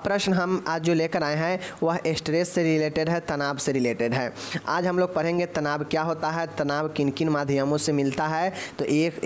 प्रश्न हम आज जो लेकर आए हैं वह स्ट्रेस से रिलेटेड है, तनाव से रिलेटेड है। आज हम लोग पढ़ेंगे तनाव क्या होता है, तनाव किन किन माध्यमों से मिलता है। तो एक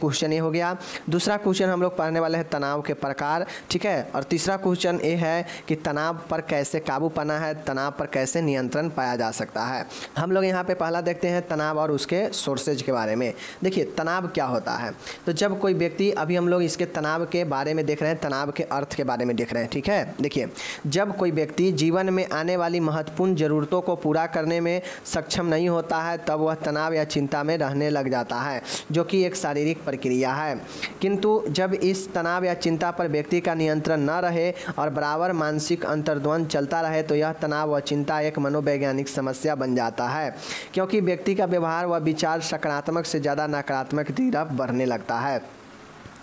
क्वेश्चन ये हो गया। दूसरा क्वेश्चन हम लोग पढ़ने वाले हैं तनाव के प्रकार, ठीक है। और तीसरा क्वेश्चन ये है कि तनाव पर कैसे काबू पाना है, तनाव पर कैसे नियंत्रण पाया जा सकता है। हम लोग यहाँ पे पहला देखते हैं तनाव और उसके सोर्सेज के बारे में। देखिए तनाव क्या होता है। तो जब कोई व्यक्ति, अभी हम लोग इसके तनाव के बारे में देख रहे हैं, तनाव के अर्थ के बारे में देख रहे हैं, ठीक है। देखिए जब कोई व्यक्ति जीवन में आने वाली महत्वपूर्ण ज़रूरतों को पूरा करने में सक्षम नहीं होता है तब वह तनाव या चिंता में रहने लग जाता है, जो कि एक शारीरिक प्रक्रिया है। किंतु जब इस तनाव या चिंता पर व्यक्ति का नियंत्रण न रहे और बराबर मानसिक अंतर्द्वंद चलता रहे तो यह तनाव व चिंता एक मनोवैज्ञानिक समस्या बन जाता है, क्योंकि व्यक्ति का व्यवहार व विचार सकारात्मक से ज़्यादा नकारात्मक की तरफ बढ़ने लगता है।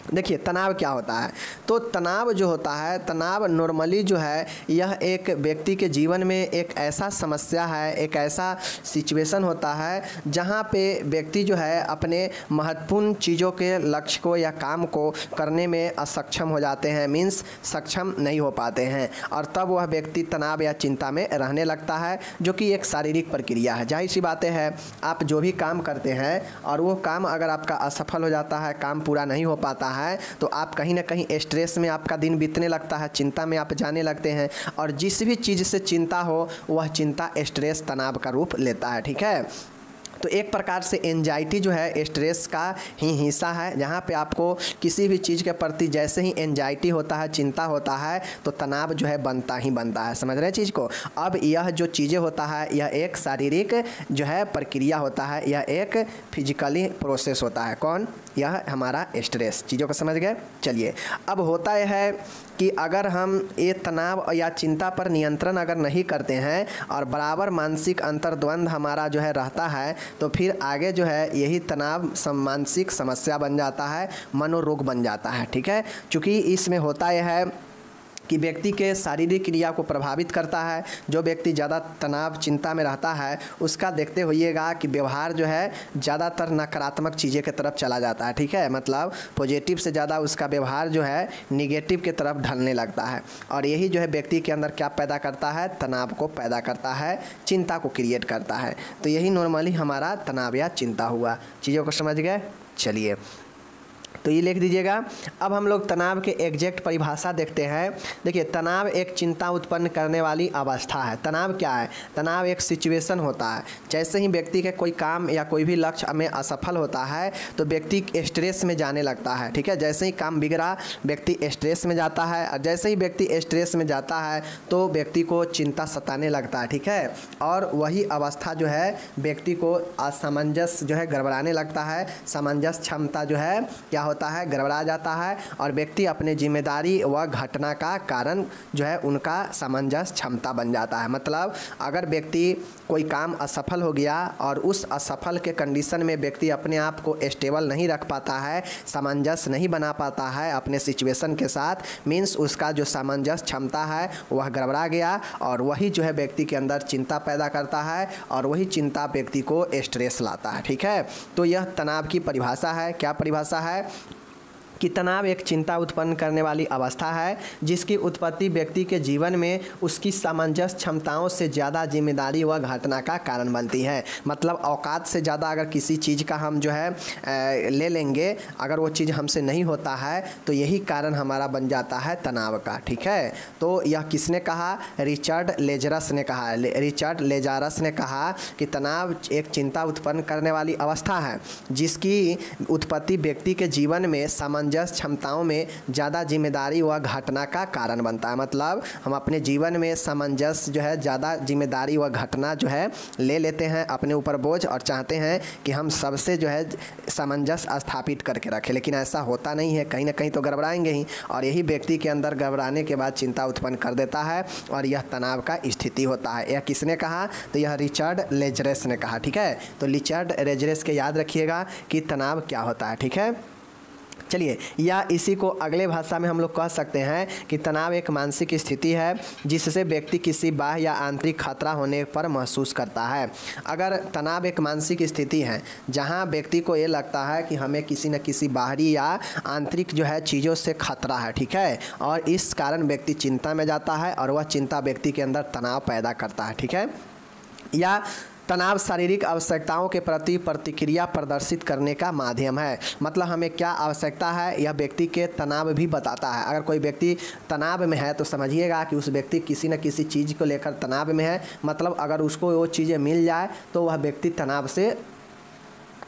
देखिए तनाव क्या होता है। तो तनाव जो होता है, तनाव नॉर्मली जो है यह एक व्यक्ति के जीवन में एक ऐसा समस्या है, एक ऐसा सिचुएशन होता है जहाँ पे व्यक्ति जो है अपने महत्वपूर्ण चीज़ों के लक्ष्य को या काम को करने में असक्षम हो जाते हैं, मीन्स सक्षम नहीं हो पाते हैं, और तब वह व्यक्ति तनाव या चिंता में रहने लगता है, जो कि एक शारीरिक प्रक्रिया है। जाहिर सी बातें हैं, आप जो भी काम करते हैं और वो काम अगर आपका असफल हो जाता है, काम पूरा नहीं हो पाता है, तो आप कहीं ना कहीं स्ट्रेस में आपका दिन बीतने लगता है, चिंता में आप जाने लगते हैं, और जिस भी चीज़ से चिंता हो वह चिंता स्ट्रेस तनाव का रूप लेता है, ठीक है। तो एक प्रकार से एंजाइटी जो है स्ट्रेस का ही हिस्सा है, जहाँ पे आपको किसी भी चीज़ के प्रति जैसे ही एंजाइटी होता है, चिंता होता है, तो तनाव जो है बनता ही बनता है। समझ रहे हैं चीज़ को। अब यह जो चीज़ें होता है यह एक शारीरिक जो है प्रक्रिया होता है, यह एक फिजिकली प्रोसेस होता है। कौन? यह हमारा स्ट्रेस। चीज़ों को समझ गए। चलिए अब होता यह है कि अगर हम ये तनाव या चिंता पर नियंत्रण अगर नहीं करते हैं और बराबर मानसिक अंतर्द्वंद हमारा जो है रहता है, तो फिर आगे जो है यही तनाव मानसिक समस्या बन जाता है, मनोरोग बन जाता है, ठीक है। चूँकि इसमें होता यह है कि व्यक्ति के शारीरिक क्रिया को प्रभावित करता है। जो व्यक्ति ज़्यादा तनाव चिंता में रहता है उसका देखते होइएगा कि व्यवहार जो है ज़्यादातर नकारात्मक चीज़ें की तरफ चला जाता है, ठीक है। मतलब पॉजिटिव से ज़्यादा उसका व्यवहार जो है निगेटिव की तरफ ढलने लगता है, और यही जो है व्यक्ति के अंदर क्या पैदा करता है, तनाव को पैदा करता है, चिंता को क्रिएट करता है। तो यही नॉर्मली हमारा तनाव या चिंता हुआ। चीज़ों को समझ गए। चलिए तो ये लिख दीजिएगा। अब हम लोग तनाव के एग्जैक्ट परिभाषा देखते हैं। देखिए तनाव एक चिंता उत्पन्न करने वाली अवस्था है। तनाव क्या है? तनाव एक सिचुएशन होता है। जैसे ही व्यक्ति के कोई काम या कोई भी लक्ष्य में असफल होता है तो व्यक्ति स्ट्रेस में जाने लगता है, ठीक है। जैसे ही काम बिगड़ा व्यक्ति स्ट्रेस में जाता है, और जैसे ही व्यक्ति स्ट्रेस में जाता है तो व्यक्ति को चिंता सताने लगता है, ठीक है। और वही अवस्था जो है व्यक्ति को असमंजस जो है गड़बड़ाने लगता है, सामंजस्य क्षमता जो है क्या होता है, गड़बड़ा जाता है, और व्यक्ति अपने जिम्मेदारी व घटना का कारण जो है उनका सामंजस्य क्षमता बन जाता है। मतलब अगर व्यक्ति कोई काम असफल हो गया और उस असफल के कंडीशन में व्यक्ति अपने आप को स्टेबल नहीं रख पाता है, सामंजस्य नहीं बना पाता है अपने सिचुएशन के साथ, मीन्स उसका जो सामंजस्य क्षमता है वह गड़बड़ा गया, और वही जो है व्यक्ति के अंदर चिंता पैदा करता है, और वही चिंता व्यक्ति को स्ट्रेस लाता है, ठीक है। तो यह तनाव की परिभाषा है। क्या परिभाषा है? कि तनाव एक चिंता उत्पन्न करने वाली अवस्था है जिसकी उत्पत्ति व्यक्ति के जीवन में उसकी सामंजस्य क्षमताओं से ज़्यादा जिम्मेदारी व घटना का कारण बनती है। मतलब औकात से ज़्यादा अगर किसी चीज़ का हम जो है ले लेंगे, अगर वो चीज़ हमसे नहीं होता है तो यही कारण हमारा बन जाता है तनाव का, ठीक है। तो यह किसने कहा? रिचर्ड लेजरस ने कहा। रिचर्ड लेजारस ने कहा कि तनाव एक चिंता उत्पन्न करने वाली अवस्था है जिसकी उत्पत्ति व्यक्ति के जीवन में सामंजस्य क्षमताओं में ज़्यादा जिम्मेदारी व घटना का कारण बनता है। मतलब हम अपने जीवन में सामंजस्य जो है ज़्यादा जिम्मेदारी व घटना जो है ले लेते हैं अपने ऊपर बोझ, और चाहते हैं कि हम सबसे जो है सामंजस्य स्थापित करके रखें, लेकिन ऐसा होता नहीं है। कहीं ना कहीं तो गड़बड़ाएंगे ही, और यही व्यक्ति के अंदर गड़बड़ाने के बाद चिंता उत्पन्न कर देता है, और यह तनाव का स्थिति होता है। यह किसने कहा? तो यह रिचर्ड लेजरस ने कहा, ठीक है। तो रिचर्ड लेजरस के याद रखिएगा कि तनाव क्या होता है, ठीक है। चलिए, या इसी को अगले भाषा में हम लोग कह सकते हैं कि तनाव एक मानसिक स्थिति है जिससे व्यक्ति किसी बाह्य या आंतरिक खतरा होने पर महसूस करता है। अगर तनाव एक मानसिक स्थिति है जहां व्यक्ति को ये लगता है कि हमें किसी न किसी बाहरी या आंतरिक जो है चीज़ों से खतरा है, ठीक है, और इस कारण व्यक्ति चिंता में जाता है और वह चिंता व्यक्ति के अंदर तनाव पैदा करता है, ठीक है। या तनाव शारीरिक आवश्यकताओं के प्रति प्रतिक्रिया प्रदर्शित करने का माध्यम है, मतलब हमें क्या आवश्यकता है यह व्यक्ति के तनाव भी बताता है। अगर कोई व्यक्ति तनाव में है तो समझिएगा कि उस व्यक्ति किसी न किसी चीज़ को लेकर तनाव में है, मतलब अगर उसको वो चीज़ें मिल जाए तो वह व्यक्ति तनाव से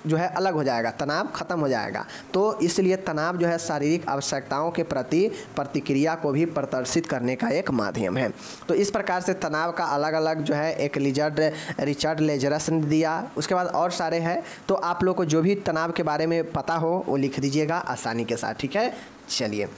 जो है अलग हो जाएगा, तनाव खत्म हो जाएगा। तो इसलिए तनाव जो है शारीरिक आवश्यकताओं के प्रति प्रतिक्रिया को भी प्रदर्शित करने का एक माध्यम है। तो इस प्रकार से तनाव का अलग अलग जो है एक रिचर्ड लेजरस ने दिया, उसके बाद और सारे हैं। तो आप लोग को जो भी तनाव के बारे में पता हो वो लिख दीजिएगा आसानी के साथ, ठीक है। चलिए,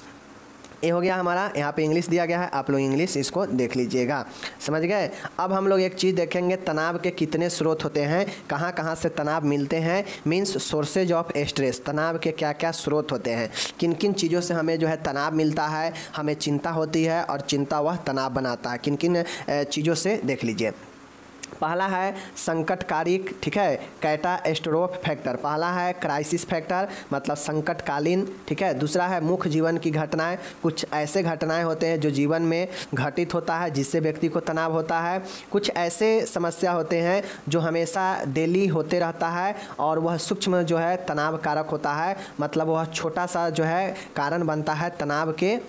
ये हो गया हमारा, यहाँ पे इंग्लिश दिया गया है, आप लोग इंग्लिश इसको देख लीजिएगा, समझ गए। अब हम लोग एक चीज़ देखेंगे, तनाव के कितने स्रोत होते हैं, कहाँ कहाँ से तनाव मिलते हैं, मीन्स सोर्सेज ऑफ स्ट्रेस, तनाव के क्या क्या स्रोत होते हैं, किन किन चीज़ों से हमें जो है तनाव मिलता है, हमें चिंता होती है और चिंता वह तनाव बनाता है, किन किन चीज़ों से देख लीजिए। पहला है संकटकारी, ठीक है, कैटास्ट्रोफ फैक्टर। पहला है क्राइसिस फैक्टर, मतलब संकटकालीन, ठीक है। दूसरा है मुख्य जीवन की घटनाएं, कुछ ऐसे घटनाएं होते हैं जो जीवन में घटित होता है जिससे व्यक्ति को तनाव होता है। कुछ ऐसे समस्या होते हैं जो हमेशा डेली होते रहता है और वह सूक्ष्म जो है तनाव कारक होता है, मतलब वह छोटा सा जो है कारण बनता है तनाव के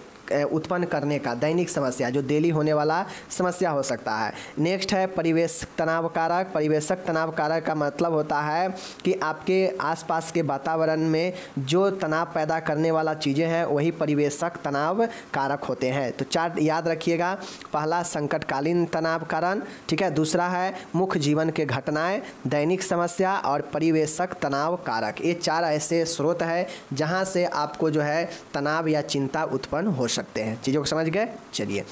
उत्पन्न करने का, दैनिक समस्या जो डेली होने वाला समस्या हो सकता है। नेक्स्ट है परिवेश तनाव कारक। परिवेशक तनाव कारक का मतलब होता है कि आपके आसपास के वातावरण में जो तनाव पैदा करने वाला चीज़ें हैं वही परिवेशक तनाव कारक होते हैं। तो चार याद रखिएगा, पहला संकटकालीन तनाव कारण, ठीक है, दूसरा है मुख्य जीवन के घटनाएं, दैनिक समस्या और परिवेशक तनाव कारक। ये चार ऐसे स्रोत है जहाँ से आपको जो है तनाव या चिंता उत्पन्न हो सकते हैं। चीज़ों को समझ गए। चलिए,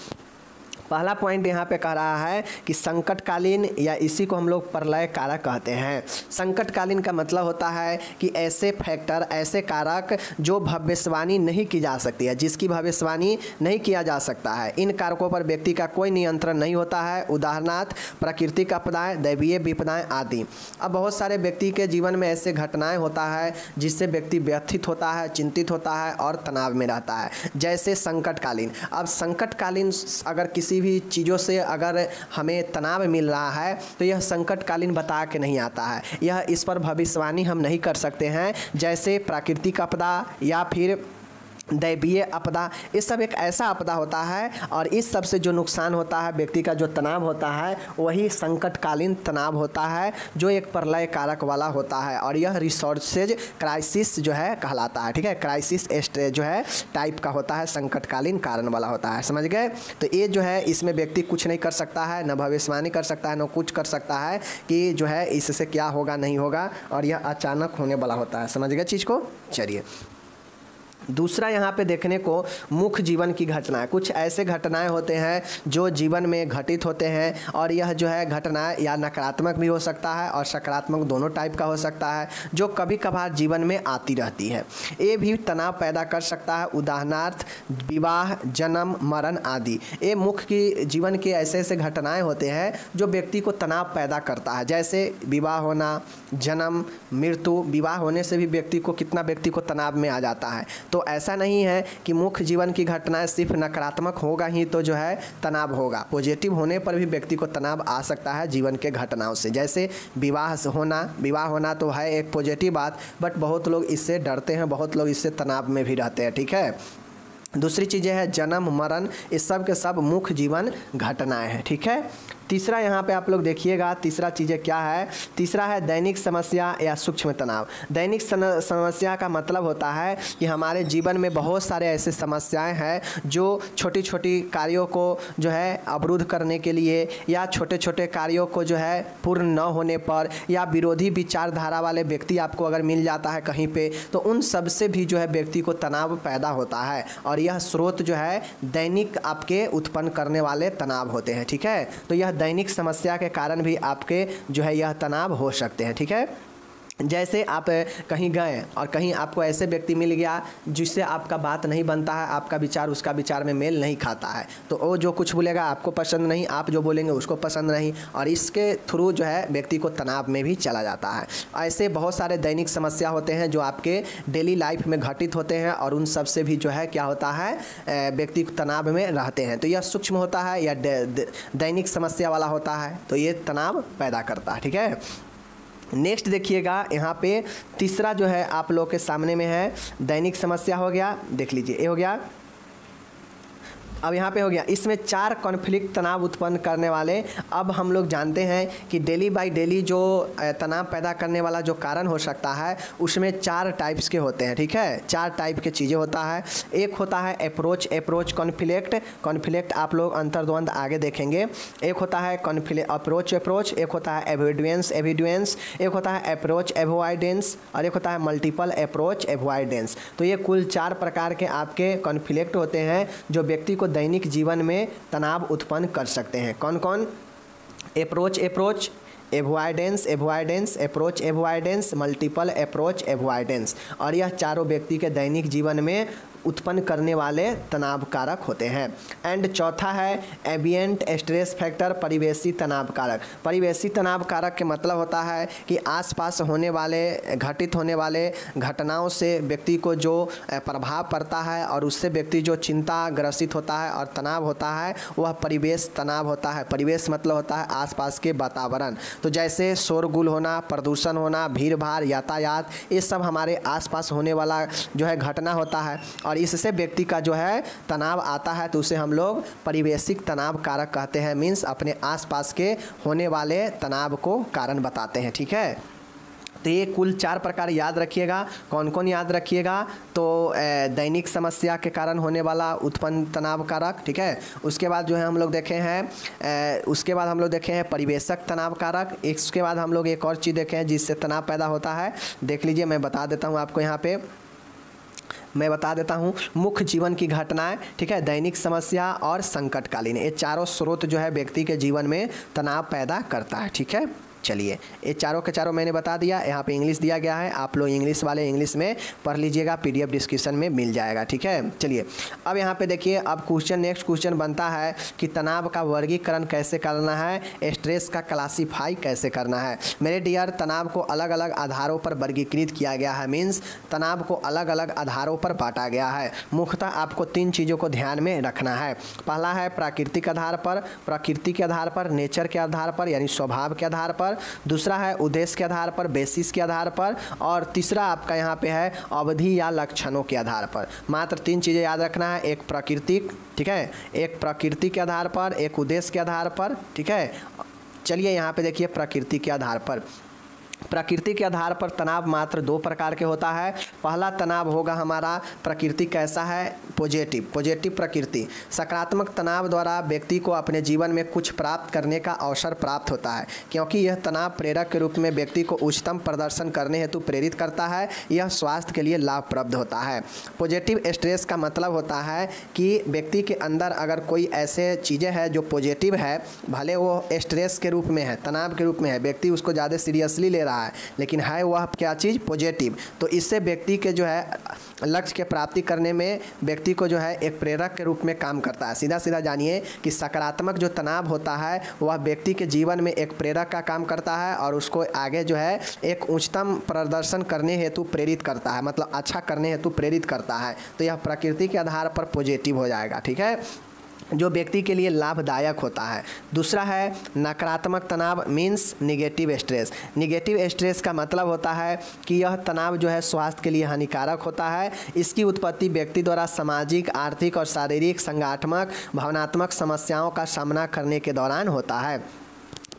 पहला पॉइंट यहाँ पे कह रहा है कि संकटकालीन, या इसी को हम लोग प्रलय कारक कहते हैं। संकटकालीन का मतलब होता है कि ऐसे फैक्टर, ऐसे कारक जो भविष्यवाणी नहीं की जा सकती है, जिसकी भविष्यवाणी नहीं किया जा सकता है। इन कारकों पर व्यक्ति का कोई नियंत्रण नहीं होता है, उदाहरणार्थ प्राकृतिक आपदाएं, दैवीय विपदाएं आदि। अब बहुत सारे व्यक्ति के जीवन में ऐसे घटनाएं होता है जिससे व्यक्ति व्यथित होता है, चिंतित होता है और तनाव में रहता है, जैसे संकटकालीन। अब संकटकालीन अगर किसी भी चीज़ों से अगर हमें तनाव मिल रहा है तो यह संकटकालीन बता के नहीं आता है, यह इस पर भविष्यवाणी हम नहीं कर सकते हैं, जैसे प्राकृतिक आपदा या फिर दैवीय आपदा। ये सब एक ऐसा आपदा होता है और इस सब से जो नुकसान होता है, व्यक्ति का जो तनाव होता है, वही संकटकालीन तनाव होता है जो एक प्रलय कारक वाला होता है और यह रिसोर्सेज क्राइसिस जो है कहलाता है, ठीक है। क्राइसिस स्टेज जो है टाइप का होता है, संकटकालीन कारण वाला होता है, समझ गए। तो ये जो है इसमें व्यक्ति कुछ नहीं कर सकता है, न भविष्यवाणी कर सकता है, न कुछ कर सकता है कि जो है इससे क्या होगा नहीं होगा, और यह अचानक होने वाला होता है, समझ गए चीज़ को। चलिए, दूसरा यहाँ पे देखने को मुख्य जीवन की घटनाएं, कुछ ऐसे घटनाएं होते हैं जो जीवन में घटित होते हैं और यह जो है घटनाएं या नकारात्मक भी हो सकता है और सकारात्मक दोनों टाइप का हो सकता है, जो कभी कभार जीवन में आती रहती है। ये भी तनाव पैदा कर सकता है, उदाहरणार्थ विवाह, जन्म, मरण आदि। ये मुख्य की जीवन के ऐसे ऐसे घटनाएँ होते हैं जो व्यक्ति को तनाव पैदा करता है, जैसे विवाह होना, जन्म, मृत्यु। विवाह होने से भी व्यक्ति को तनाव में आ जाता है। तो ऐसा नहीं है कि मुख्य जीवन की घटनाएं सिर्फ नकारात्मक होगा ही तो जो है तनाव होगा, पॉजिटिव होने पर भी व्यक्ति को तनाव आ सकता है जीवन के घटनाओं से। जैसे विवाह होना तो है एक पॉजिटिव बात, बट बहुत लोग इससे डरते हैं, बहुत लोग इससे तनाव में भी रहते हैं, ठीक है। दूसरी चीज़ें हैं जन्म, मरण, इस सब के सब मुख्य जीवन घटनाएं हैं, ठीक है। तीसरा यहाँ पे आप लोग देखिएगा, तीसरा चीज़ें क्या है, तीसरा है दैनिक समस्या या सूक्ष्म तनाव। दैनिक समस्या का मतलब होता है कि हमारे जीवन में बहुत सारे ऐसे समस्याएं हैं जो छोटी छोटी कार्यों को जो है अवरुद्ध करने के लिए, या छोटे छोटे कार्यों को जो है पूर्ण न होने पर, या विरोधी विचारधारा वाले व्यक्ति आपको अगर मिल जाता है कहीं पे, तो उन सब से भी जो है व्यक्ति को तनाव पैदा होता है और यह स्रोत जो है दैनिक आपके उत्पन्न करने वाले तनाव होते हैं, ठीक है। तो यह दैनिक समस्या के कारण भी आपके जो है यह तनाव हो सकते हैं, ठीक है। जैसे आप कहीं गए और कहीं आपको ऐसे व्यक्ति मिल गया जिससे आपका बात नहीं बनता है, आपका विचार उसका विचार में मेल नहीं खाता है, तो वो जो कुछ बोलेगा आपको पसंद नहीं, आप जो बोलेंगे उसको पसंद नहीं, और इसके थ्रू जो है व्यक्ति को तनाव में भी चला जाता है। ऐसे बहुत सारे दैनिक समस्या होते हैं जो आपके डेली लाइफ में घटित होते हैं और उन सब से भी जो है क्या होता है, व्यक्ति तनाव में रहते हैं। तो यह सूक्ष्म होता है या दैनिक समस्या वाला होता है, तो ये तनाव पैदा करता है। ठीक है, नेक्स्ट देखिएगा, यहाँ पे तीसरा जो है आप लोग के सामने में है दैनिक समस्या हो गया, देख लीजिए ये हो गया। अब यहाँ पे हो गया, इसमें 4 कॉन्फ्लिक्ट तनाव उत्पन्न करने वाले। अब हम लोग जानते हैं कि डेली बाय डेली जो तनाव पैदा करने वाला जो कारण हो सकता है उसमें 4 टाइप्स के होते हैं। ठीक है, 4 टाइप के चीज़ें होता है। एक होता है अप्रोच कॉन्फ्लिक्ट आप लोग अंतर्द्वंद आगे देखेंगे। एक होता है अप्रोच, एक होता है एवोइडेंस, एक होता है अप्रोच एवोइडेंस, और एक होता है मल्टीपल अप्रोच एवोइडेंस। तो ये कुल 4 प्रकार के आपके कॉन्फ्लिक्ट होते हैं जो व्यक्ति को दैनिक जीवन में तनाव उत्पन्न कर सकते हैं। कौन कौन? Approach, avoidance, approach avoidance, multiple approach avoidance. और यह चारों व्यक्ति के दैनिक जीवन में उत्पन्न करने वाले तनाव कारक होते हैं। एंड चौथा है एम्बिएंट स्ट्रेस फैक्टर, परिवेशी तनाव कारक। परिवेशी तनाव कारक के मतलब होता है कि आसपास होने वाले घटित होने वाले घटनाओं से व्यक्ति को जो प्रभाव पड़ता है और उससे व्यक्ति जो चिंता ग्रसित होता है और तनाव होता है वह परिवेश तनाव होता है। परिवेश मतलब होता है आसपास के वातावरण। तो जैसे शोरगुल होना, प्रदूषण होना, भीड़ भाड़, यातायात, ये सब हमारे आसपास होने वाला जो है घटना होता है और इससे व्यक्ति का जो है तनाव आता है, तो उसे हम लोग परिवेशिक तनाव कारक कहते हैं। मीन्स अपने आसपास के होने वाले तनाव को कारण बताते हैं। ठीक है, तो ये कुल 4 प्रकार याद रखिएगा। कौन कौन याद रखिएगा? तो दैनिक समस्या के कारण होने वाला उत्पन्न तनाव कारक। ठीक है, उसके बाद जो है हम लोग देखे हैं परिवेशक तनाव कारक। इसके बाद हम लोग एक और चीज़ देखे हैं जिससे तनाव पैदा होता है। देख लीजिए, मैं बता देता हूँ आपको, यहाँ पे मैं बता देता हूँ मुख्य जीवन की घटनाएं। ठीक है, दैनिक समस्या और संकटकालीन, ये चारों स्रोत जो है व्यक्ति के जीवन में तनाव पैदा करता है। ठीक है, चलिए ये चारों के चारों मैंने बता दिया। यहाँ पे इंग्लिश दिया गया है, आप लोग इंग्लिश वाले इंग्लिश में पढ़ लीजिएगा, PDF डिस्क्रिप्शन में मिल जाएगा। ठीक है, चलिए अब यहाँ पे देखिए, अब नेक्स्ट क्वेश्चन बनता है कि तनाव का वर्गीकरण कैसे करना है, स्ट्रेस का क्लासीफाई कैसे करना है। मेरे डियर, तनाव को अलग अलग आधारों पर वर्गीकृत किया गया है। मीन्स तनाव को अलग अलग आधारों पर बांटा गया है। मुख्यतः आपको 3 चीज़ों को ध्यान में रखना है। पहला है प्राकृतिक आधार पर, प्रकृति के आधार पर, नेचर के आधार पर यानी स्वभाव के आधार पर। दूसरा है उद्देश्य के आधार पर, बेसिस के आधार पर। और तीसरा आपका यहाँ पे है अवधि या लक्षणों के आधार पर। मात्र 3 चीज़ें याद रखना है, एक प्राकृतिक, ठीक है, एक प्रकृति के आधार पर, एक उद्देश्य के आधार पर। ठीक है, चलिए यहाँ पे देखिए प्रकृति के आधार पर। प्रकृति के आधार पर तनाव मात्र 2 प्रकार के होता है। पहला तनाव होगा हमारा, प्रकृति कैसा है, पॉजिटिव प्रकृति। सकारात्मक तनाव द्वारा व्यक्ति को अपने जीवन में कुछ प्राप्त करने का अवसर प्राप्त होता है, क्योंकि यह तनाव प्रेरक के रूप में व्यक्ति को उच्चतम प्रदर्शन करने हेतु प्रेरित करता है। यह स्वास्थ्य के लिए लाभप्रद होता है। पॉजिटिव स्ट्रेस का मतलब होता है कि व्यक्ति के अंदर अगर कोई ऐसे चीज़ें हैं जो पॉजिटिव है, भले वो स्ट्रेस के रूप में है, तनाव के रूप में है, व्यक्ति उसको ज़्यादा सीरियसली ले रहा है, लेकिन है वह क्या चीज़, पॉजिटिव। तो इससे व्यक्ति के जो है लक्ष्य के प्राप्ति करने में व्यक्ति को जो है एक प्रेरक के रूप में काम करता है। सीधा सीधा जानिए कि सकारात्मक जो तनाव होता है वह व्यक्ति के जीवन में एक प्रेरक का काम करता है और उसको आगे जो है एक उच्चतम प्रदर्शन करने हेतु प्रेरित करता है, मतलब अच्छा करने हेतु प्रेरित करता है। तो यह प्रकृति के आधार पर पॉजिटिव हो जाएगा। ठीक है, जो व्यक्ति के लिए लाभदायक होता है। दूसरा है नकारात्मक तनाव, means negative stress. Negative stress का मतलब होता है कि यह तनाव जो है स्वास्थ्य के लिए हानिकारक होता है। इसकी उत्पत्ति व्यक्ति द्वारा सामाजिक, आर्थिक और शारीरिक, संगठनात्मक, भावनात्मक समस्याओं का सामना करने के दौरान होता है।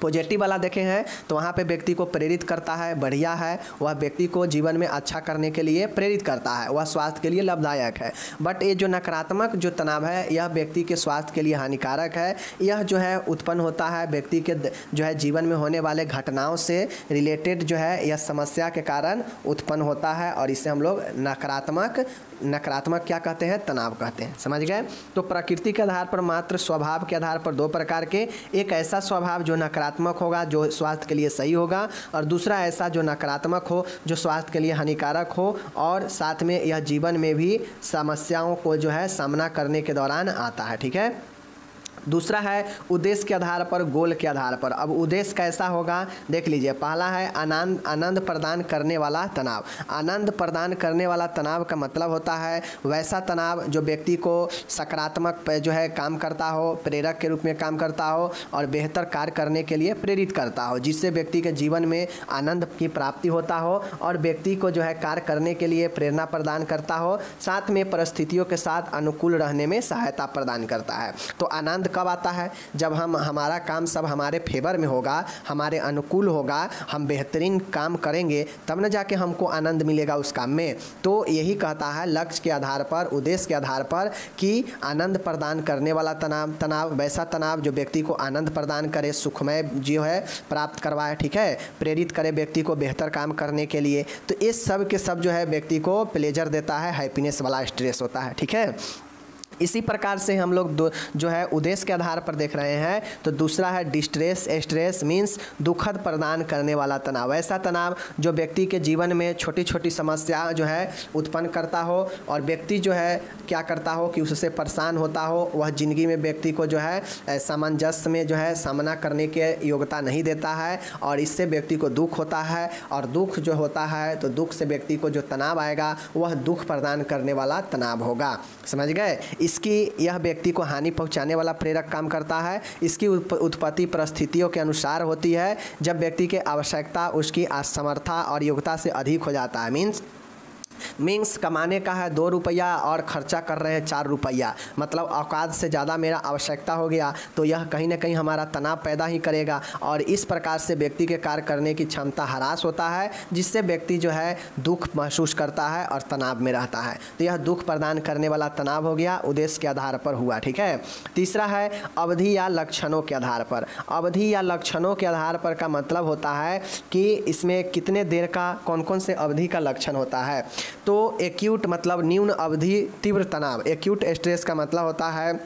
पॉजिटिव वाला देखे हैं तो वहाँ पे व्यक्ति को प्रेरित करता है, बढ़िया है, वह व्यक्ति को जीवन में अच्छा करने के लिए प्रेरित करता है, वह स्वास्थ्य के लिए लाभदायक है। बट ये जो नकारात्मक जो तनाव है यह व्यक्ति के स्वास्थ्य के लिए हानिकारक है। यह जो है उत्पन्न होता है व्यक्ति के जो है जीवन में होने वाले घटनाओं से रिलेटेड जो है यह समस्या के कारण उत्पन्न होता है और इसे हम लोग नकारात्मक नकारात्मक क्या कहते हैं, तनाव कहते हैं। समझ गए। तो प्रकृति के आधार पर मात्र स्वभाव के आधार पर दो प्रकार के, एक ऐसा स्वभाव जो नकारात्मक होगा जो स्वास्थ्य के लिए सही होगा, और दूसरा ऐसा जो नकारात्मक हो जो स्वास्थ्य के लिए हानिकारक हो, और साथ में यह जीवन में भी समस्याओं को जो है सामना करने के दौरान आता है। ठीक है। दूसरा है उद्देश्य के आधार पर, गोल के आधार पर। अब उद्देश्य कैसा होगा देख लीजिए। पहला है आनंद प्रदान करने वाला तनाव। आनंद प्रदान करने वाला तनाव का मतलब होता है वैसा तनाव जो व्यक्ति को सकारात्मक जो है काम करता हो, प्रेरक के रूप में काम करता हो और बेहतर कार्य करने के लिए प्रेरित करता हो, जिससे व्यक्ति के जीवन में आनंद की प्राप्ति होता हो और व्यक्ति को जो है कार्य करने के लिए प्रेरणा प्रदान करता हो, साथ में परिस्थितियों के साथ अनुकूल रहने में सहायता प्रदान करता है। तो आनंद कब आता है, जब हमारा काम सब हमारे फेवर में होगा, हमारे अनुकूल होगा, हम बेहतरीन काम करेंगे, तब न जाके हमको आनंद मिलेगा उस काम में। तो यही कहता है लक्ष्य के आधार पर, उद्देश्य के आधार पर कि आनंद प्रदान करने वाला तनाव वैसा तनाव जो व्यक्ति को आनंद प्रदान करे, सुखमय जो है प्राप्त करवाए, ठीक है, प्रेरित करे व्यक्ति को बेहतर काम करने के लिए। तो इस सब के सब जो है व्यक्ति को प्लेजर देता है, हैप्पीनेस वाला स्ट्रेस होता है। ठीक है। इसी प्रकार से हम लोग जो है उद्देश्य के आधार पर देख रहे हैं। तो दूसरा है डिस्ट्रेस। स्ट्रेस मीन्स दुखद प्रदान करने वाला तनाव, ऐसा तनाव जो व्यक्ति के जीवन में छोटी छोटी समस्या जो है उत्पन्न करता हो और व्यक्ति जो है क्या करता हो कि उससे परेशान होता हो, वह जिंदगी में व्यक्ति को जो है सामंजस्य में जो है सामना करने के योग्यता नहीं देता है और इससे व्यक्ति को दुख होता है। और दुख जो होता है तो दुख से व्यक्ति को जो तनाव आएगा वह दुख प्रदान करने वाला तनाव होगा। समझ गए। इसकी यह व्यक्ति को हानि पहुंचाने वाला प्रेरक काम करता है। इसकी उत्पत्ति परिस्थितियों के अनुसार होती है, जब व्यक्ति के आवश्यकता उसकी असमर्था और योग्यता से अधिक हो जाता है। मीन्स कमाने का है 2 रुपया और खर्चा कर रहे हैं 4 रुपया, मतलब औकात से ज़्यादा मेरा आवश्यकता हो गया, तो यह कहीं ना कहीं हमारा तनाव पैदा ही करेगा और इस प्रकार से व्यक्ति के कार्य करने की क्षमता ह्रास होता है, जिससे व्यक्ति जो है दुख महसूस करता है और तनाव में रहता है। तो यह दुख प्रदान करने वाला तनाव हो गया, उद्देश्य के आधार पर हुआ। ठीक है। तीसरा है अवधि या लक्षणों के आधार पर। अवधि या लक्षणों के आधार पर का मतलब होता है कि इसमें कितने देर का कौन कौन से अवधि का लक्षण होता है। तो एक्यूट मतलब न्यून अवधि तीव्र तनाव। एक्यूट स्ट्रेस का मतलब होता है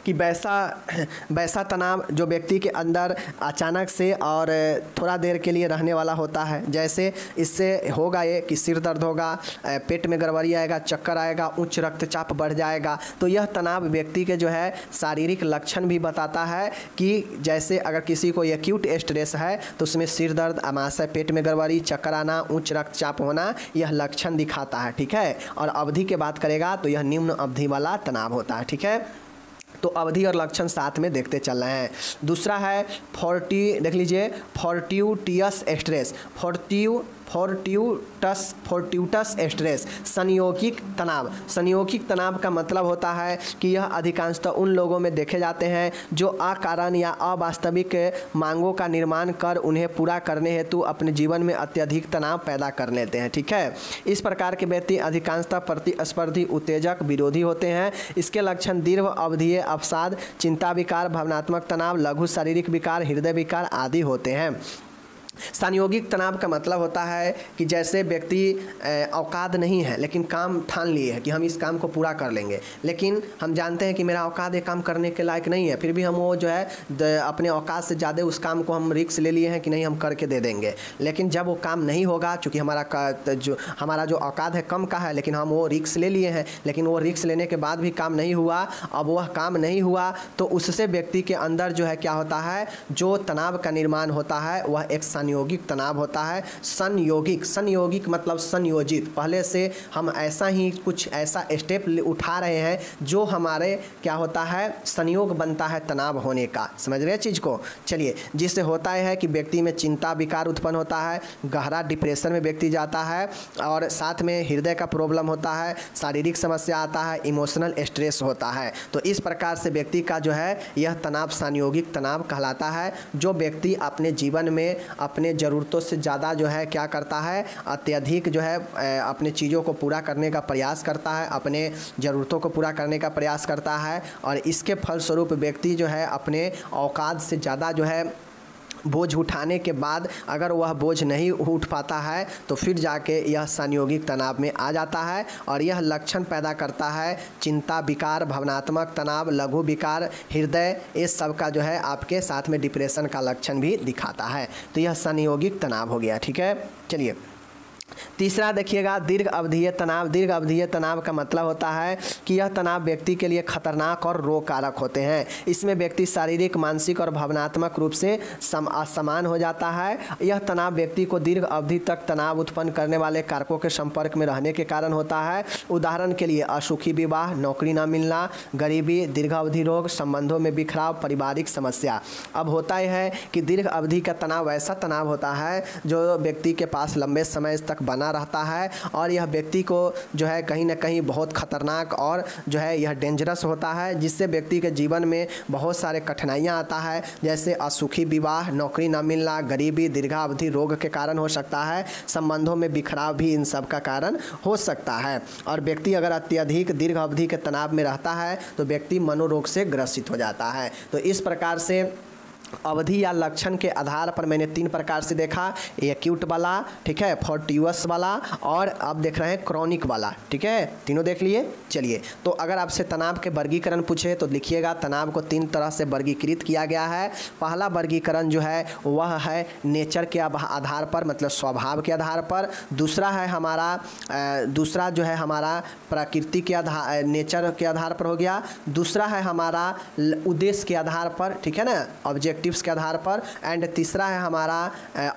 कि वैसा तनाव जो व्यक्ति के अंदर अचानक से और थोड़ा देर के लिए रहने वाला होता है। जैसे इससे होगा ये कि सिर दर्द होगा, पेट में गड़बड़ी आएगा, चक्कर आएगा, उच्च रक्तचाप बढ़ जाएगा। तो यह तनाव व्यक्ति के जो है शारीरिक लक्षण भी बताता है कि जैसे अगर किसी को एक्यूट स्ट्रेस है तो उसमें सिर दर्द, आमाशय, पेट में गड़बड़ी, चक्कर आना, उच्च रक्तचाप होना, यह लक्षण दिखाता है। ठीक है। और अवधि की बात करेगा तो यह निम्न अवधि वाला तनाव होता है। ठीक है। तो अवधि और लक्षण साथ में देखते चल रहे हैं। दूसरा है देख लीजिए फोर्टिट्यूटस स्ट्रेस। फोर्टिट्यूटस स्ट्रेस संयोगिक तनाव। संयोगिक तनाव का मतलब होता है कि यह अधिकांशतः उन लोगों में देखे जाते हैं जो अकारण या अवास्तविक मांगों का निर्माण कर उन्हें पूरा करने हेतु अपने जीवन में अत्यधिक तनाव पैदा कर लेते हैं। ठीक है। इस प्रकार के व्यक्ति अधिकांशतः प्रतिस्पर्धी, उत्तेजक, विरोधी होते हैं। इसके लक्षण दीर्घ अवधीय अवसाद, चिंता विकार, भावनात्मक तनाव, लघु शारीरिक विकार, हृदय विकार आदि होते हैं। संयोगिक तनाव का मतलब होता है कि जैसे व्यक्ति औकात नहीं है लेकिन काम ठान लिए है कि हम इस काम को पूरा कर लेंगे, लेकिन हम जानते हैं कि मेरा औकात ये काम करने के लायक नहीं है, फिर भी हम वो जो है अपने औकात से ज़्यादा उस काम को हम रिस्क ले लिए हैं कि नहीं हम करके दे देंगे। लेकिन जब वो काम नहीं होगा, चूँकि हमारा जो औकात है कम का है, लेकिन हम वो रिस्क ले लिए हैं, लेकिन वो रिस्क लेने के बाद भी काम नहीं हुआ। अब वह काम नहीं हुआ तो उससे व्यक्ति के अंदर जो है क्या होता है, जो तनाव का निर्माण होता है वह एक संयोगिक तनाव होता है। संयोगिक मतलब संयोजित, पहले से हम ऐसा ही कुछ ऐसा स्टेप उठा रहे हैं जो हमारे क्या होता है, संयोग बनता है तनाव होने का। समझ रहे चीज़ को। चलिए, जिससे होता है कि व्यक्ति में चिंता विकार उत्पन्न होता है, गहरा डिप्रेशन में व्यक्ति जाता है और साथ में हृदय का प्रॉब्लम होता है, शारीरिक समस्या आता है, इमोशनल स्ट्रेस होता है। तो इस प्रकार से व्यक्ति का जो है यह तनाव संयोगिक तनाव कहलाता है, जो व्यक्ति अपने जीवन में अपने ज़रूरतों से ज़्यादा जो है क्या करता है, अत्यधिक जो है अपने चीज़ों को पूरा करने का प्रयास करता है, अपने ज़रूरतों को पूरा करने का प्रयास करता है और इसके फलस्वरूप व्यक्ति जो है अपने औकात से ज़्यादा जो है बोझ उठाने के बाद अगर वह बोझ नहीं उठ पाता है तो फिर जाके यह संयोगिक तनाव में आ जाता है और यह लक्षण पैदा करता है चिंता विकार, भावनात्मक तनाव, लघु विकार, हृदय, इस सब का जो है आपके साथ में डिप्रेशन का लक्षण भी दिखाता है। तो यह संयोगिक तनाव हो गया। ठीक है, चलिए तीसरा देखिएगा दीर्घ अवधीय तनाव। दीर्घ अवधीय तनाव का मतलब होता है कि यह तनाव व्यक्ति के लिए खतरनाक और रोग कारक होते हैं। इसमें व्यक्ति शारीरिक, मानसिक और भावनात्मक रूप से असमान हो जाता है। यह तनाव व्यक्ति को दीर्घ अवधि तक तनाव उत्पन्न करने वाले कारकों के संपर्क में रहने के कारण होता है। उदाहरण के लिए असुखी विवाह, नौकरी न मिलना, गरीबी, दीर्घ अवधि रोग, संबंधों में बिखराव, पारिवारिक समस्या। अब होता यह है कि दीर्घ अवधि का तनाव ऐसा तनाव होता है जो व्यक्ति के पास लंबे समय तक बना रहता है और यह व्यक्ति को जो है कहीं ना कहीं बहुत खतरनाक और जो है यह डेंजरस होता है, जिससे व्यक्ति के जीवन में बहुत सारे कठिनाइयां आता है, जैसे असुखी विवाह, नौकरी न मिलना, गरीबी, दीर्घावधि रोग के कारण हो सकता है, संबंधों में बिखराव भी इन सब का कारण हो सकता है। और व्यक्ति अगर अत्यधिक दीर्घ अवधि के तनाव में रहता है तो व्यक्ति मनोरोग से ग्रसित हो जाता है। तो इस प्रकार से अवधि या लक्षण के आधार पर मैंने 3 प्रकार से देखा, एक्यूट वाला, ठीक है, फोर्टिवस वाला और अब देख रहे हैं क्रॉनिक वाला। ठीक है, तीनों देख लिए। चलिए, तो अगर आपसे तनाव के वर्गीकरण पूछे तो लिखिएगा तनाव को 3 तरह से वर्गीकृत किया गया है। पहला वर्गीकरण जो है वह है नेचर के आधार पर, मतलब स्वभाव के आधार पर। दूसरा है दूसरा जो है हमारा प्रकृति के आधार, नेचर के आधार पर हो गया। दूसरा है हमारा उद्देश्य के आधार पर, ठीक है ना, ऑब्जेक्टिव्स के आधार पर। एंड तीसरा है हमारा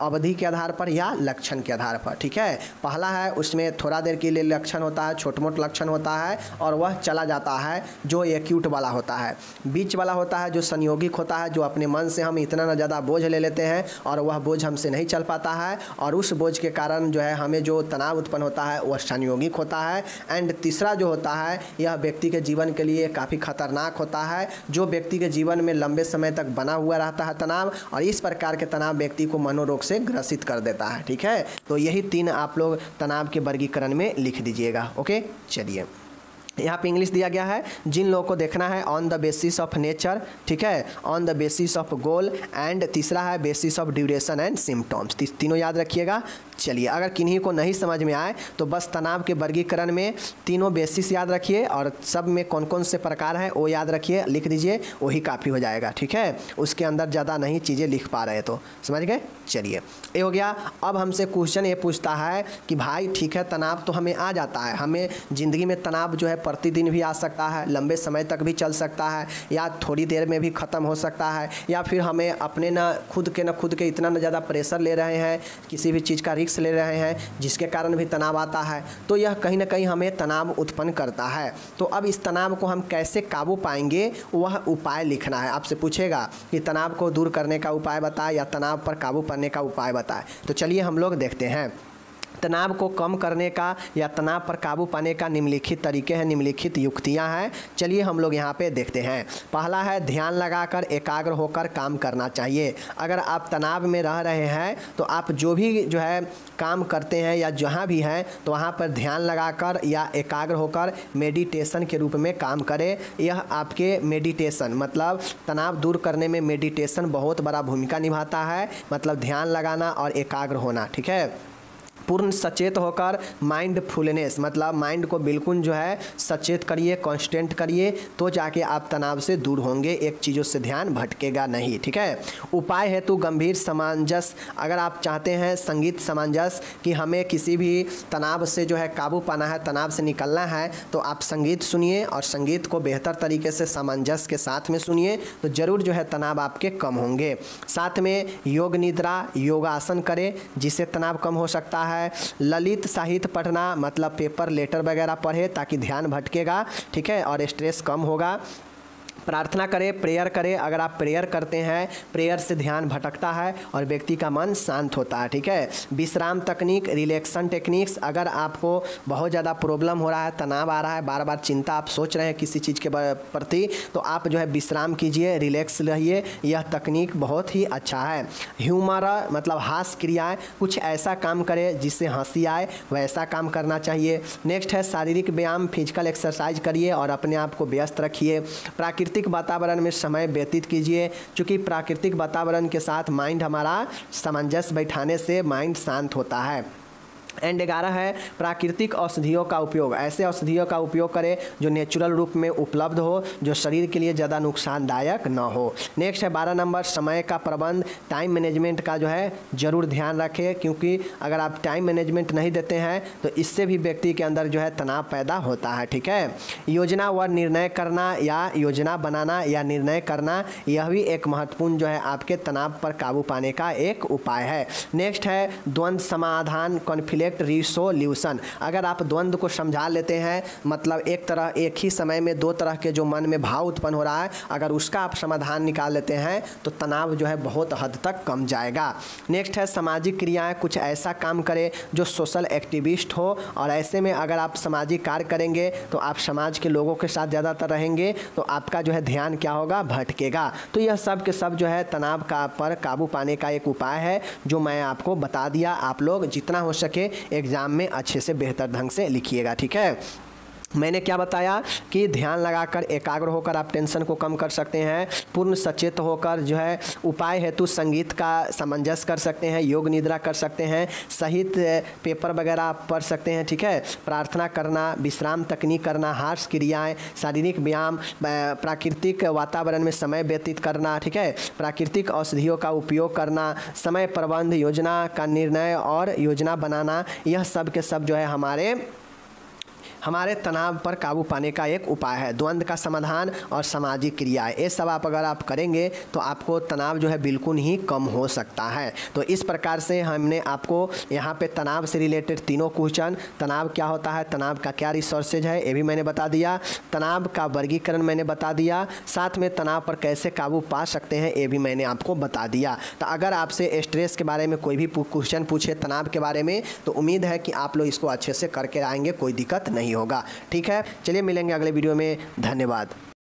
अवधि के आधार पर या लक्षण के आधार पर। ठीक है, पहला है उसमें थोड़ा देर के लिए लक्षण होता है, छोट मोट लक्षण होता है और वह चला जाता है, जो एक्यूट वाला होता है। बीच वाला होता है जो संयोगिक होता है, जो अपने मन से हम इतना ज़्यादा बोझ ले लेते हैं और वह बोझ हमसे नहीं चल पाता है और उस बोझ के कारण जो है हमें जो तनाव उत्पन्न होता है वह संयोगिक होता है। एंड तीसरा जो होता है यह व्यक्ति के जीवन के लिए काफ़ी खतरनाक होता है, जो व्यक्ति के जीवन में लंबे समय तक बना हुआ रहता है तनाव, और इस प्रकार के तनाव व्यक्ति को मनोरोग से ग्रसित कर देता है। ठीक है, तो यही 3 आप लोग तनाव के वर्गीकरण में लिख दीजिएगा। ओके, चलिए यहाँ पे इंग्लिश दिया गया है, जिन लोगों को देखना है on the basis of nature, ठीक है, on the basis of goal, and तीसरा है basis of duration and symptoms. तीनों याद रखिएगा। चलिए, अगर किन्हीं को नहीं समझ में आए तो बस तनाव के वर्गीकरण में तीनों बेसिस याद रखिए और सब में कौन कौन से प्रकार हैं वो याद रखिए, लिख दीजिए, वही काफ़ी हो जाएगा। ठीक है, उसके अंदर ज़्यादा नहीं चीज़ें लिख पा रहे तो समझ गए। चलिए, ये हो गया। अब हमसे क्वेश्चन ये पूछता है कि भाई ठीक है, तनाव तो हमें आ जाता है, हमें ज़िंदगी में तनाव जो है प्रतिदिन भी आ सकता है, लंबे समय तक भी चल सकता है या थोड़ी देर में भी ख़त्म हो सकता है, या फिर हमें अपने खुद के इतना ज़्यादा प्रेशर ले रहे हैं, किसी भी चीज़ का रिस्क ले रहे हैं जिसके कारण भी तनाव आता है, तो यह कहीं ना कहीं हमें तनाव उत्पन्न करता है। तो अब इस तनाव को हम कैसे काबू पाएंगे, वह उपाय लिखना है। आपसे पूछेगा कि तनाव को दूर करने का उपाय बताए या तनाव पर काबू पाने का उपाय बताए। तो चलिए हम लोग देखते हैं। तनाव को कम करने का या तनाव पर काबू पाने का निम्नलिखित तरीके हैं, निम्नलिखित युक्तियां हैं। चलिए हम लोग यहाँ पे देखते हैं। पहला है ध्यान लगाकर एकाग्र होकर काम करना चाहिए। अगर आप तनाव में रह रहे हैं तो आप जो भी जो है काम करते हैं या जहाँ भी हैं तो वहाँ पर ध्यान लगाकर या एकाग्र होकर मेडिटेशन के रूप में काम करें। यह आपके मेडिटेशन मतलब तनाव दूर करने में मेडिटेशन बहुत बड़ा भूमिका निभाता है, मतलब ध्यान लगाना और एकाग्र होना। ठीक है, पूर्ण सचेत होकर माइंडफुलनेस मतलब माइंड को बिल्कुल जो है सचेत करिए, कॉन्स्टेंट करिए, तो जाके आप तनाव से दूर होंगे, एक चीज़ों से ध्यान भटकेगा नहीं। ठीक है, उपाय हेतु गंभीर सामंजस्य। अगर आप चाहते हैं संगीत सामंजस्य कि हमें किसी भी तनाव से जो है काबू पाना है, तनाव से निकलना है, तो आप संगीत सुनिए और संगीत को बेहतर तरीके से सामंजस्य के साथ में सुनिए, तो ज़रूर जो है तनाव आपके कम होंगे। साथ में योग निद्रा, योगासन करें जिससे तनाव कम हो सकता है। ललित साहित्य पढ़ना मतलब पेपर लेटर वगैरह पढ़े ताकि ध्यान भटकेगा, ठीक है, और स्ट्रेस कम होगा। प्रार्थना करें, प्रेयर करें। अगर आप प्रेयर करते हैं, प्रेयर से ध्यान भटकता है और व्यक्ति का मन शांत होता है। ठीक है, विश्राम तकनीक, रिलैक्सन टेक्निक्स। अगर आपको बहुत ज़्यादा प्रॉब्लम हो रहा है, तनाव आ रहा है, बार बार चिंता आप सोच रहे हैं किसी चीज़ के प्रति, तो आप जो है विश्राम कीजिए, रिलैक्स रहिए, यह तकनीक बहुत ही अच्छा है। ह्यूमर मतलब हास्य क्रियाएँ, कुछ ऐसा काम करें जिससे हंसी आए, वैसा काम करना चाहिए। नेक्स्ट है शारीरिक व्यायाम, फिजिकल एक्सरसाइज करिए और अपने आप को व्यस्त रखिए। प्राकृतिक प्राकृतिक वातावरण में समय व्यतीत कीजिए, क्योंकि प्राकृतिक वातावरण के साथ माइंड हमारा सामंजस्य बैठाने से माइंड शांत होता है। एंड 11 है प्राकृतिक औषधियों का उपयोग। ऐसे औषधियों का उपयोग करें जो नेचुरल रूप में उपलब्ध हो, जो शरीर के लिए ज़्यादा नुकसानदायक न हो। नेक्स्ट है 12 नंबर समय का प्रबंध, टाइम मैनेजमेंट का जो है ज़रूर ध्यान रखें, क्योंकि अगर आप टाइम मैनेजमेंट नहीं देते हैं तो इससे भी व्यक्ति के अंदर जो है तनाव पैदा होता है। ठीक है, योजना व निर्णय करना या योजना बनाना या निर्णय करना, यह भी एक महत्वपूर्ण जो है आपके तनाव पर काबू पाने का एक उपाय है। नेक्स्ट है द्वंद्व समाधान, कॉन्फ्लिक्ट रिसोल्यूशन। अगर आप द्वंद्व को समझा लेते हैं, मतलब एक ही समय में दो तरह के जो मन में भाव उत्पन्न हो रहा है, अगर उसका आप समाधान निकाल लेते हैं तो तनाव जो है बहुत हद तक कम जाएगा। नेक्स्ट है सामाजिक क्रियाएं, कुछ ऐसा काम करें जो सोशल एक्टिविस्ट हो, और ऐसे में अगर आप सामाजिक कार्य करेंगे तो आप समाज के लोगों के साथ ज़्यादातर रहेंगे तो आपका जो है ध्यान क्या होगा, भटकेगा। तो यह सब के सब जो है तनाव का पर काबू पाने का एक उपाय है जो मैं आपको बता दिया। आप लोग जितना हो सके एग्ज़ाम में अच्छे से बेहतर ढंग से लिखिएगा। ठीक है, मैंने क्या बताया कि ध्यान लगाकर एकाग्र होकर आप टेंशन को कम कर सकते हैं, पूर्ण सचेत होकर जो है उपाय हेतु संगीत का सामंजस्य कर सकते हैं, योग निद्रा कर सकते हैं, साहित्य पेपर वगैरह आप पढ़ सकते हैं। ठीक है, प्रार्थना करना, विश्राम तकनीक करना, हार्श क्रियाएं, शारीरिक व्यायाम, प्राकृतिक वातावरण में समय व्यतीत करना, ठीक है, प्राकृतिक औषधियों का उपयोग करना, समय प्रबंध, योजना का निर्णय और योजना बनाना, यह सब के सब जो है हमारे तनाव पर काबू पाने का एक उपाय है। द्वंद्व का समाधान और सामाजिक क्रियाएं, ये सब अगर आप करेंगे तो आपको तनाव जो है बिल्कुल ही कम हो सकता है। तो इस प्रकार से हमने आपको यहाँ पे तनाव से रिलेटेड तीनों क्वेश्चन, तनाव क्या होता है, तनाव का क्या रिसोर्सेज है, ये भी मैंने बता दिया, तनाव का वर्गीकरण मैंने बता दिया, साथ में तनाव पर कैसे काबू पा सकते हैं ये भी मैंने आपको बता दिया। तो अगर आपसे स्ट्रेस के बारे में कोई भी क्वेश्चन पूछे तनाव के बारे में, तो उम्मीद है कि आप लोग इसको अच्छे से करके आएंगे, कोई दिक्कत नहीं होगा। ठीक है, चलिए मिलेंगे अगले वीडियो में। धन्यवाद।